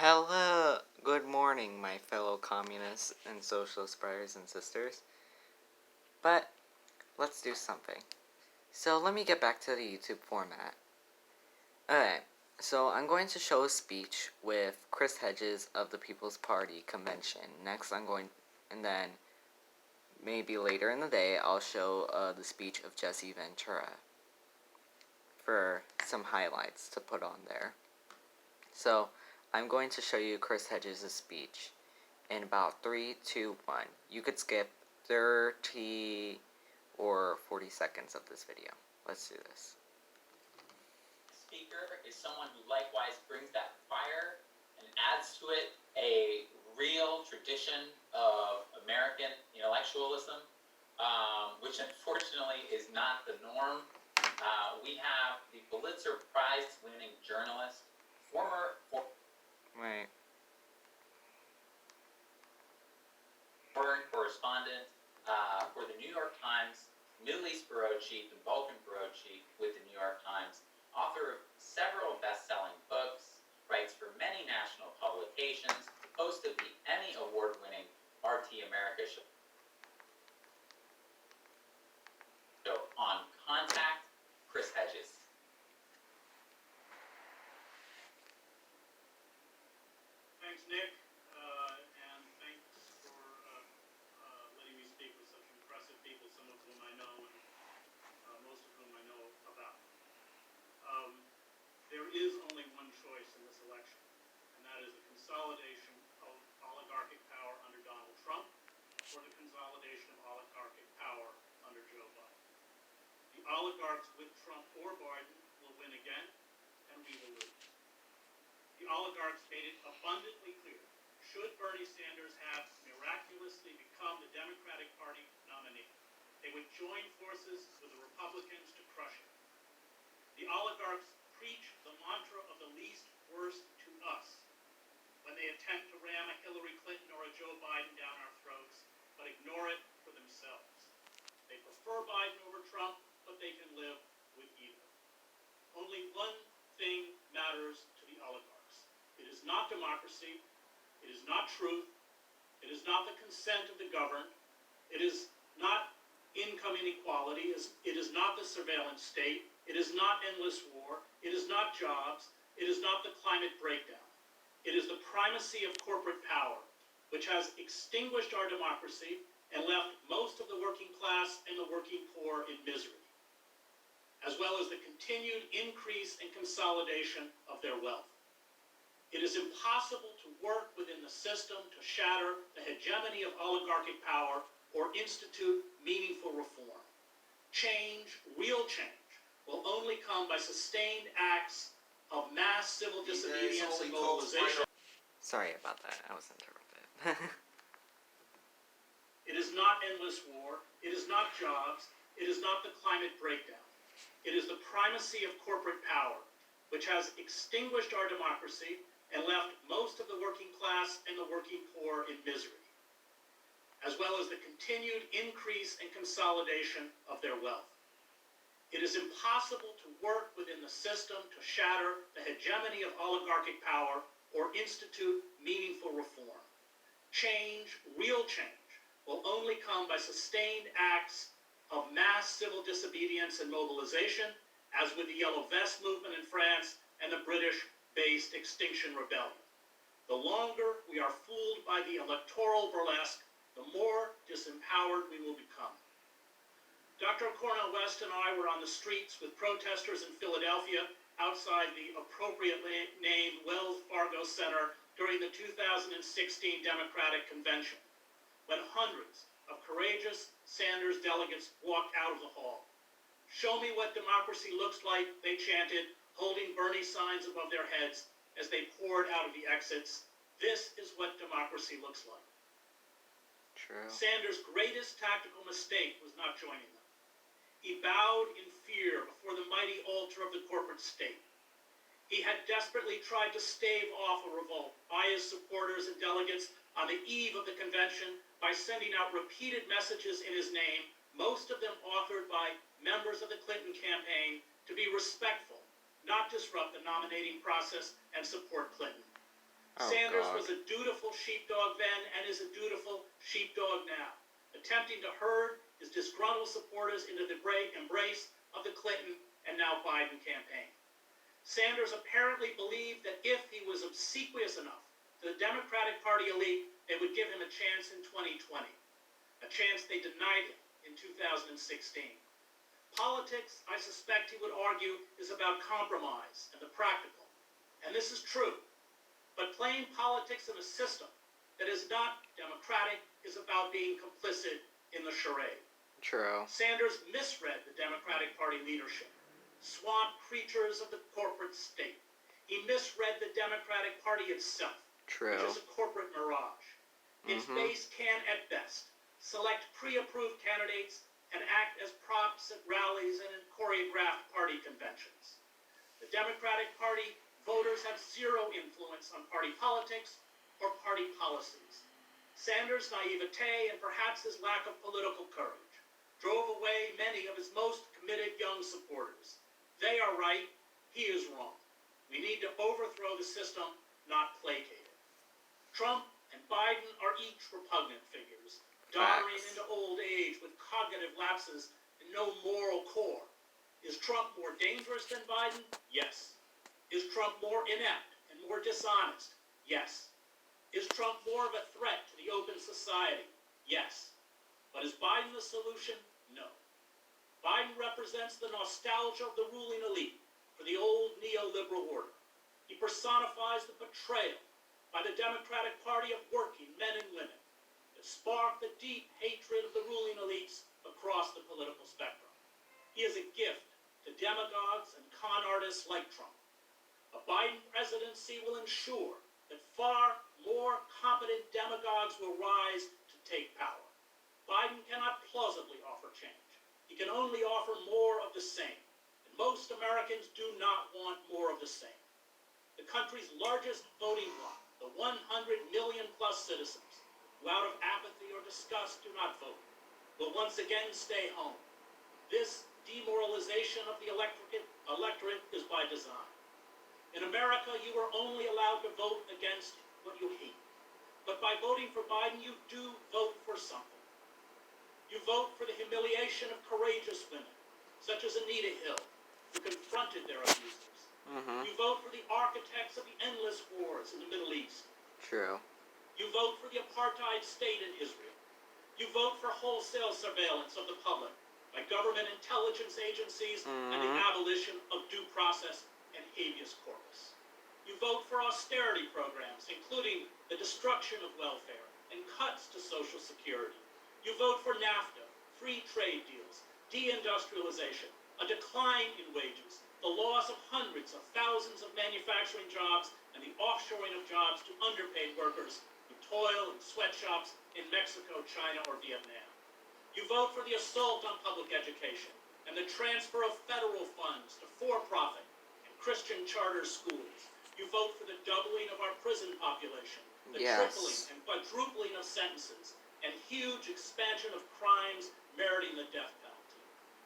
Hello, good morning, my fellow communists and socialist brothers and sisters. But let's do something. So let me get back to the YouTube format. Alright, so I'm going to show a speech with Chris Hedges of the People's Party convention. Next, and then maybe later in the day, I'll show the speech of Jesse Ventura for some highlights to put on there. So I'm going to show you Chris Hedges' speech in about 3, 2, 1. You could skip 30 or 40 seconds of this video. Let's do this. Speaker is someone who likewise brings that fire and adds to it a real tradition of American intellectualism, which unfortunately is not the norm. We have the Pulitzer Prize-winning journalist, former foreign correspondent for the New York Times, Middle East bureau chief and Balkan bureau chief with the New York Times, author of several best-selling books, writes for many national publications, host of the Emmy Award-winning RT America show On Contact, Chris Hedges. Thanks, Nick, and thanks for letting me speak with such impressive people, some of whom I know and most of whom I know about. There is only one choice in this election, and that is the consolidation of oligarchic power under Donald Trump or the consolidation of oligarchic power under Joe Biden. The oligarchs with Trump or Biden will win again, and we will lose. The oligarchs made it abundantly clear, should Bernie Sanders have miraculously become the Democratic Party nominee, they would join forces with the Republicans to crush him. The oligarchs preach the mantra of the least worst to us when they attempt to ram a Hillary Clinton or a Joe Biden down our throats, but ignore it for themselves. They prefer Biden over Trump, but they can live with either. Only one thing matters to the oligarchs. It is not democracy, it is not truth, it is not the consent of the governed, it is not income inequality, it is not the surveillance state, it is not endless war, it is not jobs, it is not the climate breakdown. It is the primacy of corporate power, which has extinguished our democracy and left most of the working class and the working poor in misery, as well as the continued increase and consolidation of their wealth. It is impossible to work within the system to shatter the hegemony of oligarchic power or institute meaningful reform. Change, real change, will only come by sustained acts of mass civil disobedience and mobilization. Sorry about that, I was interrupted. It is not endless war, it is not jobs, it is not the climate breakdown. It is the primacy of corporate power, which has extinguished our democracy and left most of the working class and the working poor in misery, as well as the continued increase and consolidation of their wealth. It is impossible to work within the system to shatter the hegemony of oligarchic power or institute meaningful reform. Change, real change, will only come by sustained acts of mass civil disobedience and mobilization, as with the Yellow Vest movement in France and the British-based Extinction Rebellion. The longer we are fooled by the electoral burlesque, the more disempowered we will become. Dr. Cornel West and I were on the streets with protesters in Philadelphia outside the appropriately named Wells Fargo Center during the 2016 Democratic Convention, when hundreds of courageous Sanders delegates walked out of the hall. "Show me what democracy looks like," they chanted, holding Bernie signs above their heads as they poured out of the exits. "This is what democracy looks like." True. Sanders' greatest tactical mistake was not joining them. He bowed in fear before the mighty altar of the corporate state. He had desperately tried to stave off a revolt by his supporters and delegates on the eve of the convention by sending out repeated messages in his name, most of them authored by members of the Clinton campaign, to be respectful, not disrupt the nominating process and support Clinton. Oh, Sanders God. was a dutiful sheepdog then and is a dutiful sheepdog now, attempting to herd his disgruntled supporters into the embrace of the Clinton and now Biden campaign. Sanders apparently believed that if he was obsequious enough to the Democratic Party elite, they would give him a chance in 2020, a chance they denied him in 2016. Politics, I suspect he would argue, is about compromise and the practical. And this is true. But playing politics in a system that is not democratic is about being complicit in the charade. True. Sanders misread the Democratic Party leadership, swamp creatures of the corporate state. He misread the Democratic Party itself, True. which is a corporate mirage. Its base can, at best, select pre-approved candidates and act as props at rallies and in choreographed party conventions. The Democratic Party voters have zero influence on party politics or party policies. Sanders' naivete and perhaps his lack of political courage drove away many of his most committed young supporters. They are right, he is wrong. We need to overthrow the system, not placate it. Trump and Biden are each repugnant figures, doddering into old age with cognitive lapses and no moral core. Is Trump more dangerous than Biden? Yes. Is Trump more inept and more dishonest? Yes. Is Trump more of a threat to the open society? Yes. But is Biden the solution? No. Biden represents the nostalgia of the ruling elite for the old neoliberal order. He personifies the betrayal by the Democratic Party of working men and women that sparked the deep hatred of the ruling elites across the political spectrum. He is a gift to demagogues and con artists like Trump. A Biden presidency will ensure that far more competent demagogues will rise to take power. Biden cannot plausibly offer change. He can only offer more of the same. And most Americans do not want more of the same. The country's largest voting bloc, the 100 million plus citizens, who out of apathy or disgust do not vote, will once again stay home. This demoralization of the electorate is by design. In America, you are only allowed to vote against what you hate. But by voting for Biden, you do vote for something. You vote for the humiliation of courageous women, such as Anita Hill, who confronted their abusers. You vote for the architects of the endless wars in the Middle East. True. You vote for the apartheid state in Israel. You vote for wholesale surveillance of the public by government intelligence agencies and the abolition of due process and habeas corpus. You vote for austerity programs, including the destruction of welfare and cuts to Social Security. You vote for NAFTA, free trade deals, deindustrialization, a decline in wages, the loss of hundreds of thousands of manufacturing jobs, and the offshoring of jobs to underpaid workers who toil in sweatshops in Mexico, China, or Vietnam. You vote for the assault on public education and the transfer of federal funds to for-profit Christian charter schools. You vote for the doubling of our prison population, the tripling and quadrupling of sentences, and huge expansion of crimes meriting the death penalty.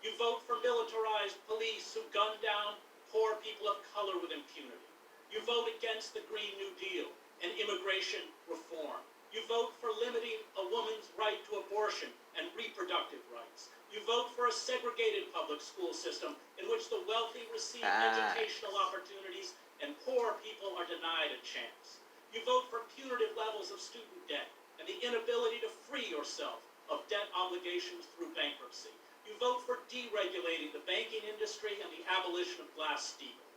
You vote for militarized police who gun down poor people of color with impunity. You vote against the Green New Deal and immigration reform. You vote for limiting a woman's right to abortion and reproductive rights. You vote for a segregated public school system in which the wealthy receive educational opportunities and poor people are denied a chance. You vote for punitive levels of student debt and the inability to free yourself of debt obligations through bankruptcy. You vote for deregulating the banking industry and the abolition of Glass-Steagall.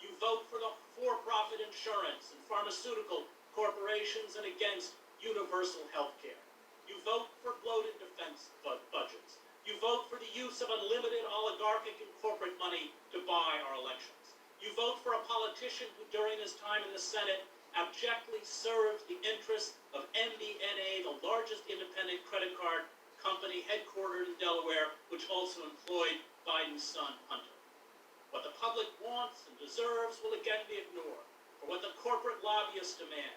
You vote for the for-profit insurance and pharmaceutical corporations and against universal health care. You vote for bloated defense budgets. You vote for the use of unlimited oligarchic and corporate money to buy our elections. You vote for a politician who, during his time in the Senate, abjectly served the interests of MBNA, the largest independent credit card company headquartered in Delaware, which also employed Biden's son, Hunter. What the public wants and deserves will again be ignored, for what the corporate lobbyists demand.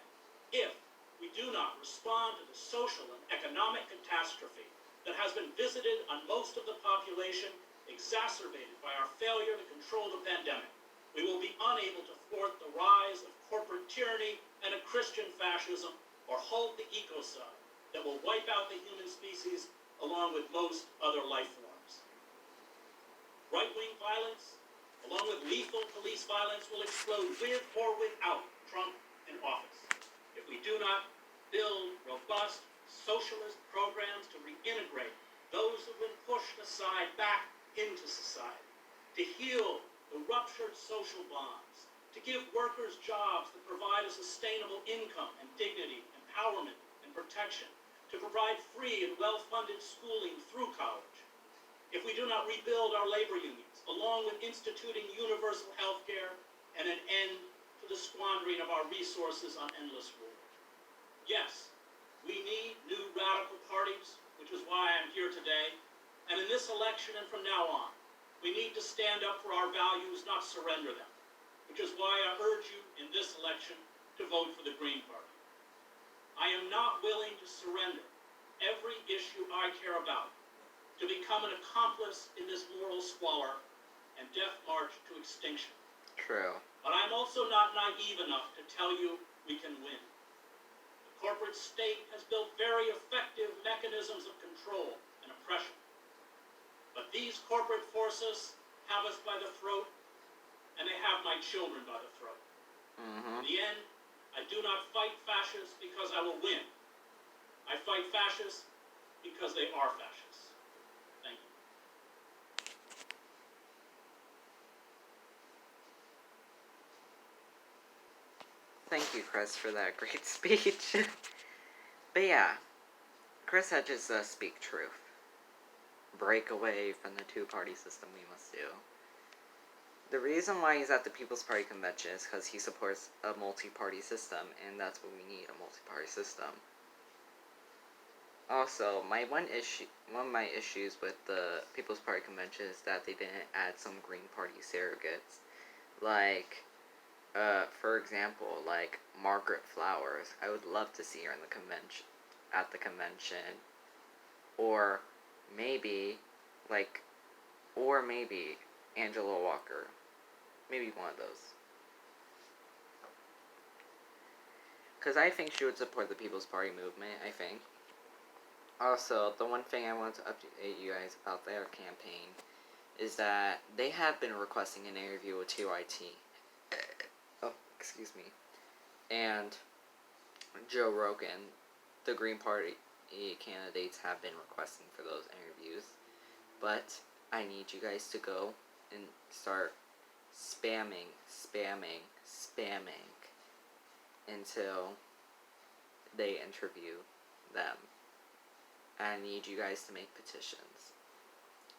If we do not respond to the social and economic catastrophe that has been visited on most of the population, exacerbated by our failure to control the pandemic, we will be unable to support the rise of corporate tyranny and a Christian fascism, or hold the ecocide that will wipe out the human species along with most other life forms. Right-wing violence, along with lethal police violence, will explode with or without Trump in office if we do not build robust socialist programs to reintegrate those who've been pushed aside back into society, to heal the ruptured social bonds, to give workers jobs that provide a sustainable income and dignity, empowerment and protection, to provide free and well-funded schooling through college. If we do not rebuild our labor unions, along with instituting universal health care and an end to the squandering of our resources on endless war. Yes, we need new radical parties, which is why I'm here today. And in this election and from now on, we need to stand up for our values, not surrender them, which is why I urge you in this election to vote for the Green Party. I am not willing to surrender every issue I care about to become an accomplice in this moral squalor and death march to extinction. True. But I'm also not naive enough to tell you we can win. The corporate state has built very effective mechanisms of control and oppression. But these corporate forces have us by the throat, and they have my children by the throat. In the end, I do not fight fascists because I will win. I fight fascists because they are fascists. Thank you. Thank you, Chris, for that great speech. But yeah, Chris Hedges does speak truth. Break away from the two-party system we must do. The reason why he's at the People's Party convention is because he supports a multi-party system, and that's what we need, a multi-party system. Also, one of my issues with the People's Party convention is that they didn't add some Green Party surrogates. Like, for example, like Margaret Flowers. I would love to see her in the convention, at the convention. Or maybe Angela Walker. Maybe one of those. Because I think she would support the People's Party movement, I think. Also, the one thing I want to update you guys about their campaign is that they have been requesting an interview with TYT. Oh, excuse me. And Joe Rogan. The Green Party candidates have been requesting for those interviews. But I need you guys to go and start spamming until they interview them. I need you guys to make petitions.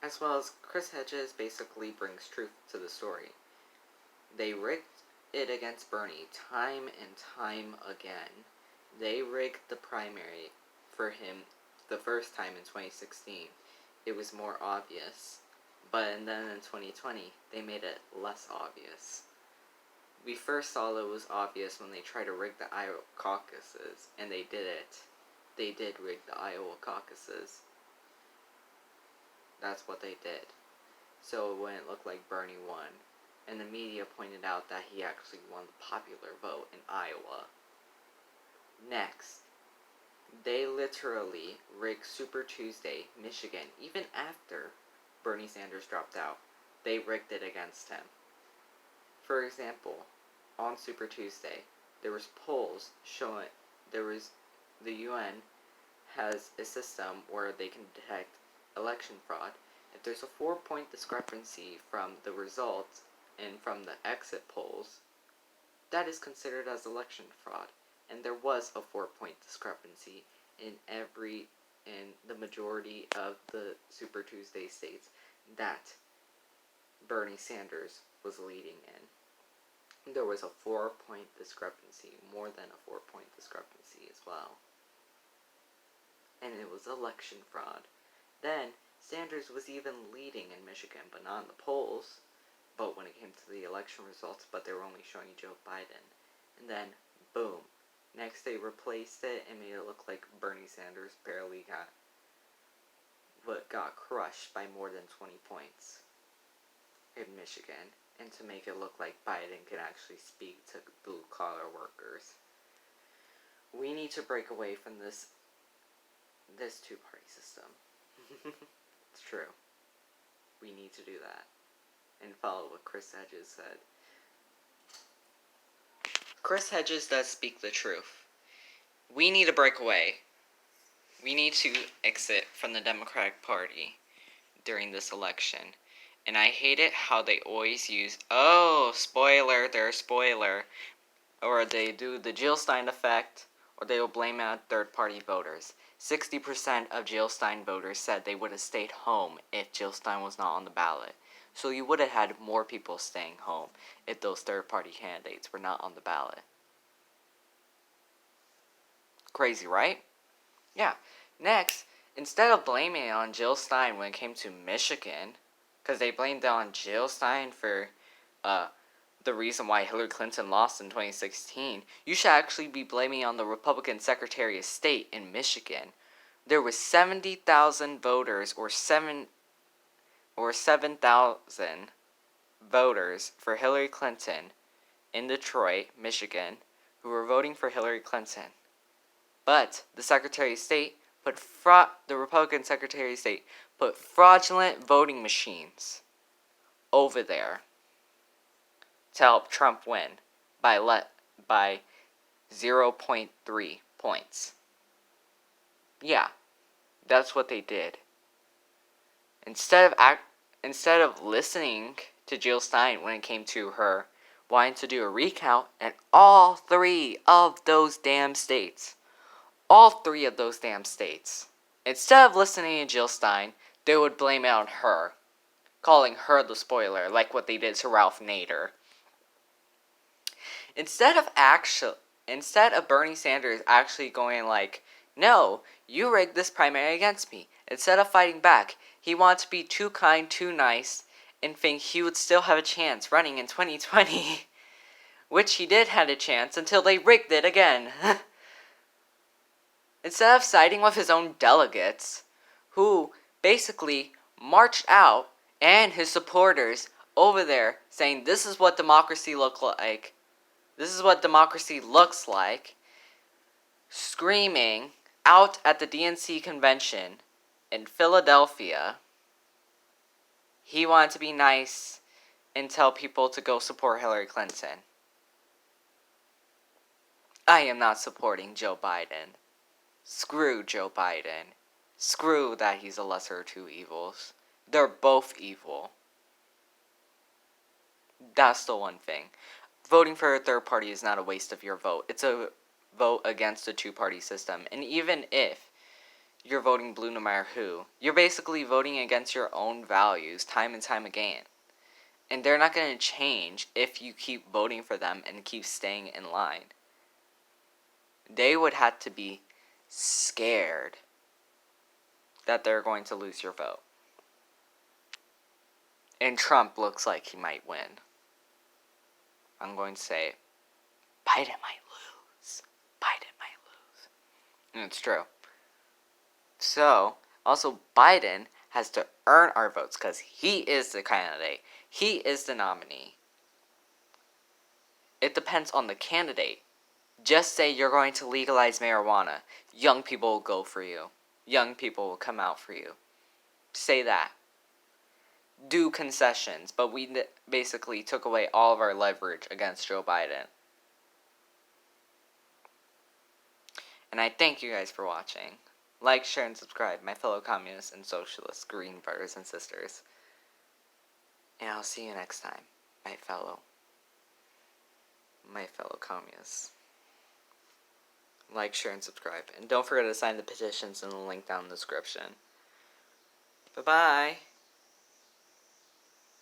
As well as Chris Hedges basically brings truth to the story. They rigged it against Bernie time and time again. They rigged the primary for him the first time in 2016. It was more obvious. But then in 2020, they made it less obvious. We first saw it was obvious when they tried to rig the Iowa caucuses, and they did it. They did rig the Iowa caucuses. That's what they did. So it wouldn't look like Bernie won. And the media pointed out that he actually won the popular vote in Iowa. Next, they literally rigged Super Tuesday, Michigan, even after Bernie Sanders dropped out. They rigged it against him. For example, on Super Tuesday, there was polls showing the UN has a system where they can detect election fraud. If there's a 4-point discrepancy from the results and from the exit polls, that is considered as election fraud. And there was a 4-point discrepancy in the majority of the Super Tuesday states that Bernie Sanders was leading in. There was a 4-point discrepancy, more than a 4-point discrepancy as well. And it was election fraud. Then, Sanders was even leading in Michigan, but not in the polls. But when it came to the election results, but they were only showing Joe Biden. And then, boom. Next they replaced it and made it look like Bernie Sanders barely got crushed by more than 20 points in Michigan. and to make it look like Biden can actually speak to blue-collar workers. We need to break away from this two-party system. It's true. We need to do that. And follow what Chris Hedges said. Chris Hedges does speak the truth. We need to break away. We need to exit from the Democratic Party during this election. And I hate it how they always use, oh, spoiler, they're a spoiler. Or they do the Jill Stein effect, or they will blame it on third-party voters. 60% of Jill Stein voters said they would have stayed home if Jill Stein was not on the ballot. So you would have had more people staying home if those third-party candidates were not on the ballot. Crazy, right? Yeah. Next, instead of blaming it on Jill Stein when it came to Michigan, because they blamed it on Jill Stein for the reason why Hillary Clinton lost in 2016, you should actually be blaming on the Republican Secretary of State in Michigan. There was 70,000 voters, or 7,000 voters for Hillary Clinton in Detroit, Michigan, who were voting for Hillary Clinton. But the Secretary of State the Republican Secretary of State put fraudulent voting machines over there to help Trump win by 0.3 points. Yeah, that's what they did. Instead of listening to Jill Stein when it came to her wanting to do a recount in all three of those damn states. Instead of listening to Jill Stein, they would blame it on her, calling her the spoiler, like what they did to Ralph Nader. Instead of Bernie Sanders actually going like, no, you rigged this primary against me. Instead of fighting back, he wanted to be too kind, too nice, and think he would still have a chance running in 2020. Which he did have a chance until they rigged it again. Instead of siding with his own delegates, who basically marched out, and his supporters over there saying this is what democracy looks like, screaming out at the DNC convention in Philadelphia, he wanted to be nice and tell people to go support Hillary Clinton. I am not supporting Joe Biden. Screw Joe Biden. Screw that he's a lesser of two evils. They're both evil. That's the one thing. Voting for a third party is not a waste of your vote. It's a vote against a two-party system. And even if you're voting blue no matter who, you're basically voting against your own values time and time again. And they're not going to change if you keep voting for them and keep staying in line. They would have to be scared that they're going to lose your vote. And Trump looks like he might win. I'm going to say, Biden might lose. And it's true. So, also Biden has to earn our votes because he is the candidate. He is the nominee. It depends on the candidate. Just say you're going to legalize marijuana. Young people will go for you. Young people will come out for you. Say that. Do concessions, but we basically took away all of our leverage against Joe Biden. And I thank you guys for watching. Like, share, and subscribe, my fellow communists and socialist green brothers and sisters. And I'll see you next time, my fellow communists. Like, share, and subscribe. And don't forget to sign the petitions in the link down in the description. Bye-bye.